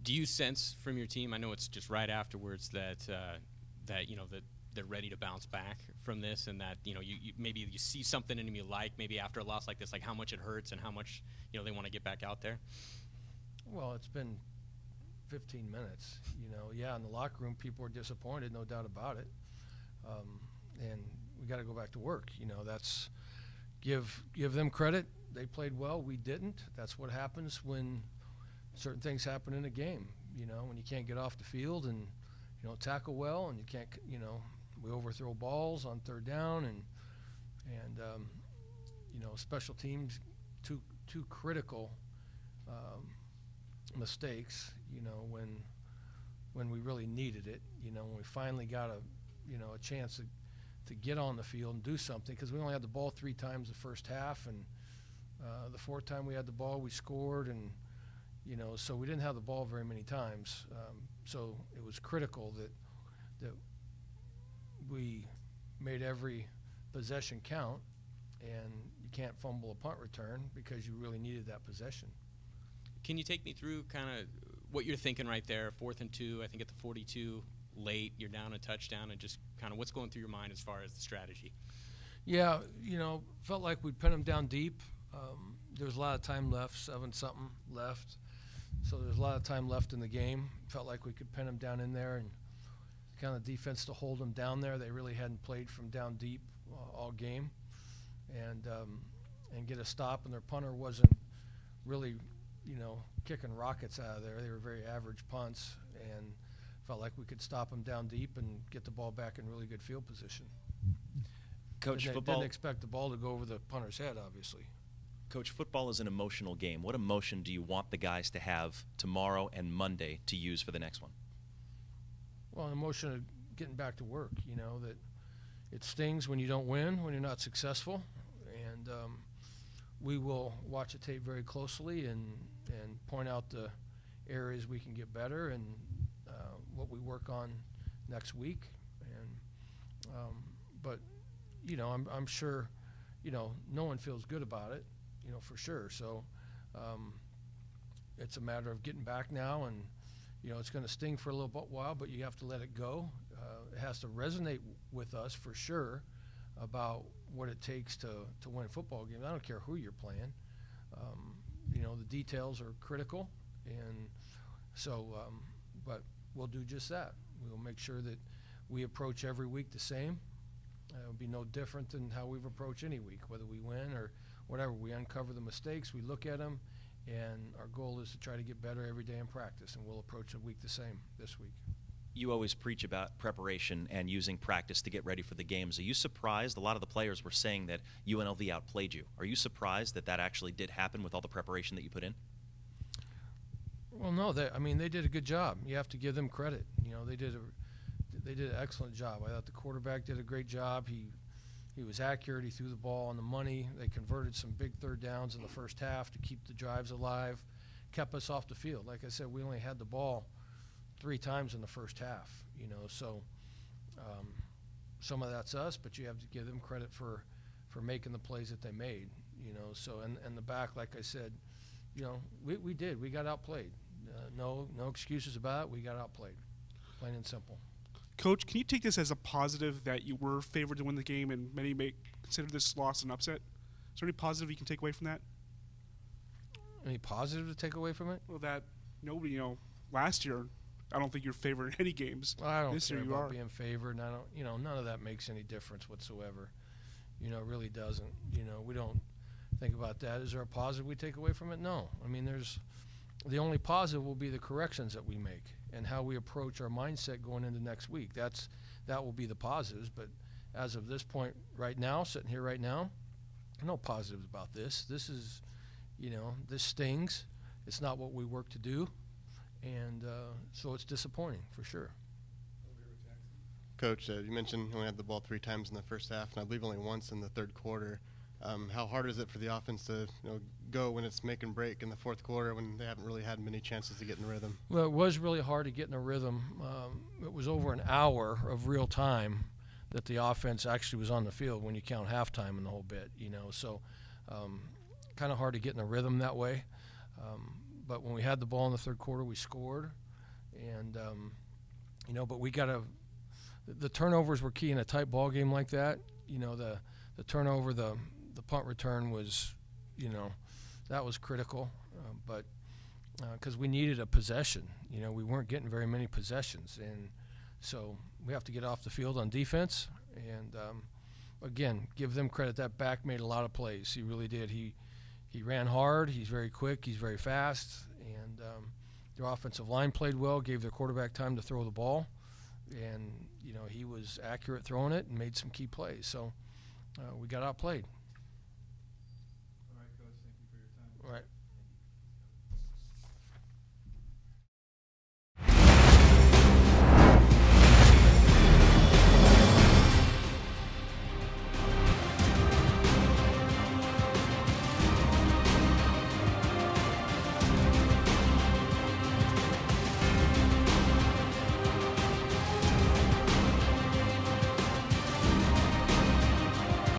Do you sense from your team, I know it's just right afterwards, that that they're ready to bounce back from this, and that you maybe you see something in them you like, maybe after a loss like this, like how much it hurts and how much they want to get back out there? Well, it's been 15 minutes. Yeah, in the locker room, people are disappointed, no doubt about it. And we got to go back to work. That's give them credit. They played well. We didn't. That's what happens when certain things happen in a game. When you can't get off the field and you don't tackle well, and you can't. We overthrow balls on third down, and special teams, two critical mistakes. When we really needed it. When we finally got a chance to get on the field and do something, because we only had the ball 3 times the first half, and the 4th time we had the ball, we scored, and so we didn't have the ball very many times. So it was critical that we made every possession count, and you can't fumble a punt return because you really needed that possession. Can you take me through kind of what you're thinking right there? 4th and 2, I think at the 42, late, you're down a touchdown, and just kind of what's going through your mind as far as the strategy? Yeah, felt like we'd pin them down deep. There was a lot of time left, 7-something left. So there's a lot of time left in the game. Felt like we could pin them down in there, and kind of defense to hold them down there. They really hadn't played from down deep all game, and get a stop. And their punter wasn't really, kicking rockets out of there. They were very average punts, and felt like we could stop them down deep and get the ball back in really good field position. Coach, didn't expect the ball to go over the punter's head, obviously. Coach, football is an emotional game. What emotion do you want the guys to have tomorrow and Monday to use for the next one? Well, an emotion of getting back to work, that it stings when you don't win, when you're not successful. And we will watch the tape very closely and point out the areas we can get better and what we work on next week. And but, I'm sure, no one feels good about it. For sure. So it's a matter of getting back now, and it's going to sting for a little while, but you have to let it go. It has to resonate with us for sure about what it takes to win a football game. I don't care who you're playing. The details are critical, and so but we'll do just that. We'll make sure that we approach every week the same. It'll be no different than how we've approached any week, whether we win or whatever. We uncover the mistakes, we look at them, and our goal is to try to get better every day in practice, and we'll approach the week the same this week. You always preach about preparation and using practice to get ready for the games. Are you surprised? A lot of the players were saying that UNLV outplayed you. Are you surprised that that actually did happen with all the preparation that you put in? Well, no. They did a good job. You have to give them credit. They did an excellent job. I thought the quarterback did a great job. He was accurate. He threw the ball on the money. They converted some big third downs in the first half to keep the drives alive, kept us off the field. Like I said, we only had the ball 3 times in the first half, so some of that's us, but you have to give them credit for making the plays that they made, so and the back, like I said, we got outplayed. No excuses about it. We got outplayed, plain and simple. Coach, can you take this as a positive that you were favored to win the game and many may consider this loss an upset? Is there any positive you can take away from that? Any positive to take away from it? Well, that nobody, last year, I don't think you're favored in any games. Well, I don't this care year you about are. being favored, and I don't, none of that makes any difference whatsoever. It really doesn't. We don't think about that. Is there a positive we take away from it? No. The only positive will be the corrections that we make and how we approach our mindset going into next week. That will be the positives. But as of this point right now, sitting here right now, no positives about this. This is, this stings. It's not what we work to do. And so it's disappointing for sure. Coach, you mentioned you only had the ball 3 times in the first half, and I believe only once in the third quarter. How hard is it for the offense to go when it's make and break in the fourth quarter when they haven't really had many chances to get in a rhythm? Well, it was really hard to get in a rhythm. It was over an hour of real time that the offense actually was on the field when you count halftime and the whole bit, so kind of hard to get in a rhythm that way. but when we had the ball in the third quarter, we scored. And, but we got to – the turnovers were key in a tight ball game like that. The turnover, the punt return was, that was critical. But because we needed a possession. We weren't getting very many possessions. And so we have to get off the field on defense. And, again, give them credit. That back made a lot of plays. He really did. He ran hard. He's very quick. He's very fast. And their offensive line played well, gave their quarterback time to throw the ball. And, he was accurate throwing it and made some key plays. So we got outplayed.